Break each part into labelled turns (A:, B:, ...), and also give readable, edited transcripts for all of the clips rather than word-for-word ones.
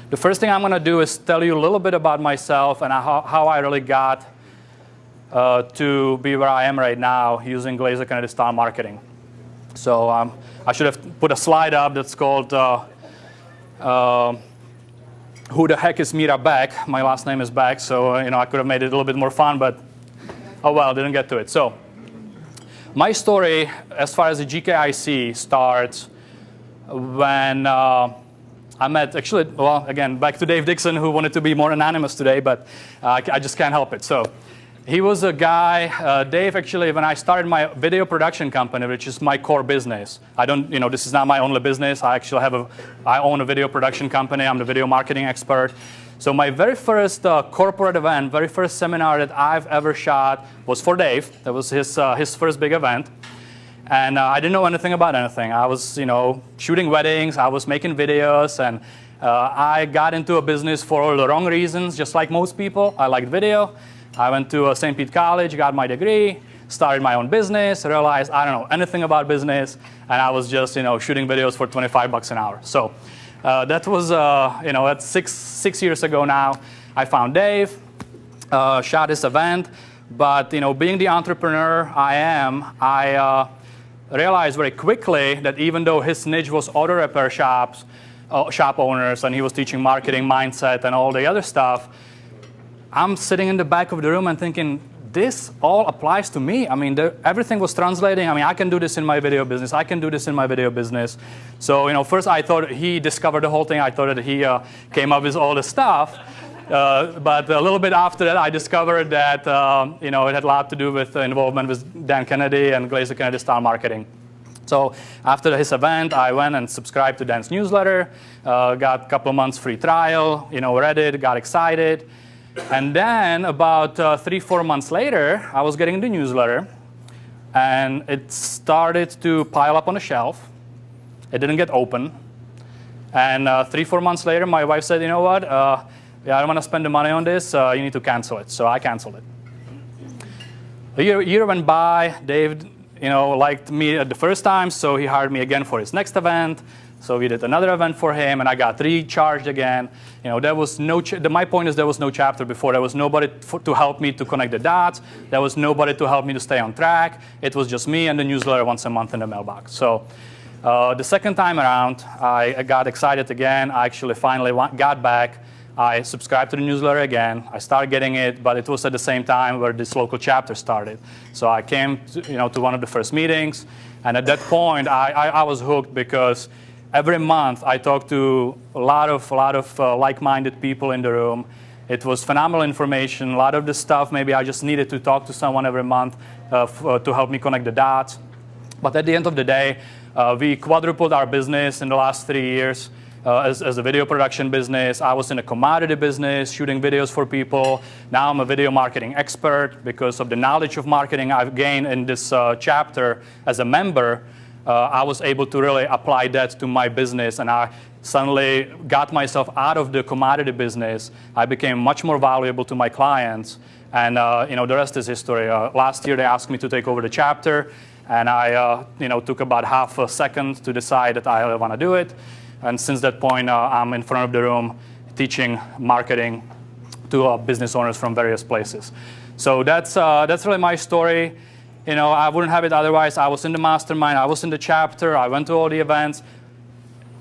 A: the first thing I'm going to do is tell you a little bit about myself and how I really got to be where I am right now using Glazer Kennedy style marketing. So I should have put a slide up that's called Who the heck is Mira Beck? My last name is Beck, so I could have made it a little bit more fun, but oh well, didn't get to it. So my story, as far as the GKIC, starts when I met, actually, well, again, back to Dave Dixon, who wanted to be more anonymous today, but I just can't help it. So he was a guy, Dave, actually, when I started my video production company, which is my core business. I don't, this is not my only business. I actually I own a video production company. I'm the video marketing expert. So my very first corporate event, very first seminar that I've ever shot was for Dave. That was his first big event. And I didn't know anything about anything. I was, shooting weddings. I was making videos. And I got into a business for all the wrong reasons, just like most people. I liked video. I went to St. Pete College, got my degree, started my own business, realized I don't know anything about business, and I was just shooting videos for $25 an hour. So that was that's six years ago now. I found Dave, shot this event, but being the entrepreneur I am, I realized very quickly that even though his niche was auto repair shop owners, and he was teaching marketing, mindset, and all the other stuff, I'm sitting in the back of the room and thinking, this all applies to me. I mean, everything was translating. I mean, I can do this in my video business. I can do this in my video business. So, first I thought he discovered the whole thing. I thought that he came up with all the stuff. But a little bit after that, I discovered that, it had a lot to do with involvement with Dan Kennedy and Glazer Kennedy style marketing. So after his event, I went and subscribed to Dan's newsletter, got a couple of months free trial, read it, got excited. And then about 3-4 months later, I was getting the newsletter, and it started to pile up on the shelf. It didn't get open. And 3-4 months later, my wife said, you know what, I don't want to spend the money on this. You need to cancel it. So I canceled it. A year went by. Dave, liked me at the first time, so he hired me again for his next event. So we did another event for him, and I got recharged again. There was my point is there was no chapter before. There was nobody to help me to connect the dots. There was nobody to help me to stay on track. It was just me and the newsletter once a month in the mailbox. So the second time around, I got excited again. I actually finally got back. I subscribed to the newsletter again. I started getting it, but it was at the same time where this local chapter started. So I came to one of the first meetings, and at that point, I was hooked because every month, I talked to a lot of like-minded people in the room. It was phenomenal information. A lot of the stuff, maybe I just needed to talk to someone every month to help me connect the dots. But at the end of the day, we quadrupled our business in the last 3 years as a video production business. I was in a commodity business, shooting videos for people. Now I'm a video marketing expert because of the knowledge of marketing I've gained in this chapter as a member. I was able to really apply that to my business, and I suddenly got myself out of the commodity business. I became much more valuable to my clients, and the rest is history. Last year, they asked me to take over the chapter, and I took about half a second to decide that I want to do it. And since that point, I'm in front of the room teaching marketing to business owners from various places. So that's really my story. I wouldn't have it otherwise. I was in the mastermind. I was in the chapter. I went to all the events.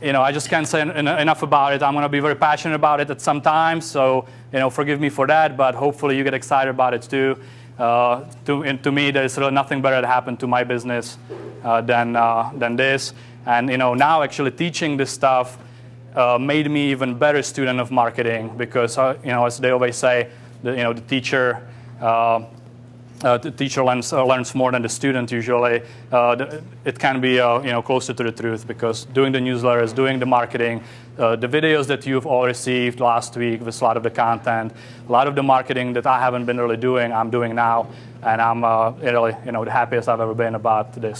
A: I just can't say enough about it. I'm going to be very passionate about it at some time. So, forgive me for that. But hopefully you get excited about it too. To me, there's really nothing better that happened to my business than this. And now actually teaching this stuff made me even better student of marketing because as they always say, the teacher. The teacher learns more than the student usually. It can be closer to the truth because doing the newsletters, doing the marketing, the videos that you've all received last week with a lot of the content, a lot of the marketing that I haven't been really doing, I'm doing now, and I'm really the happiest I've ever been about this.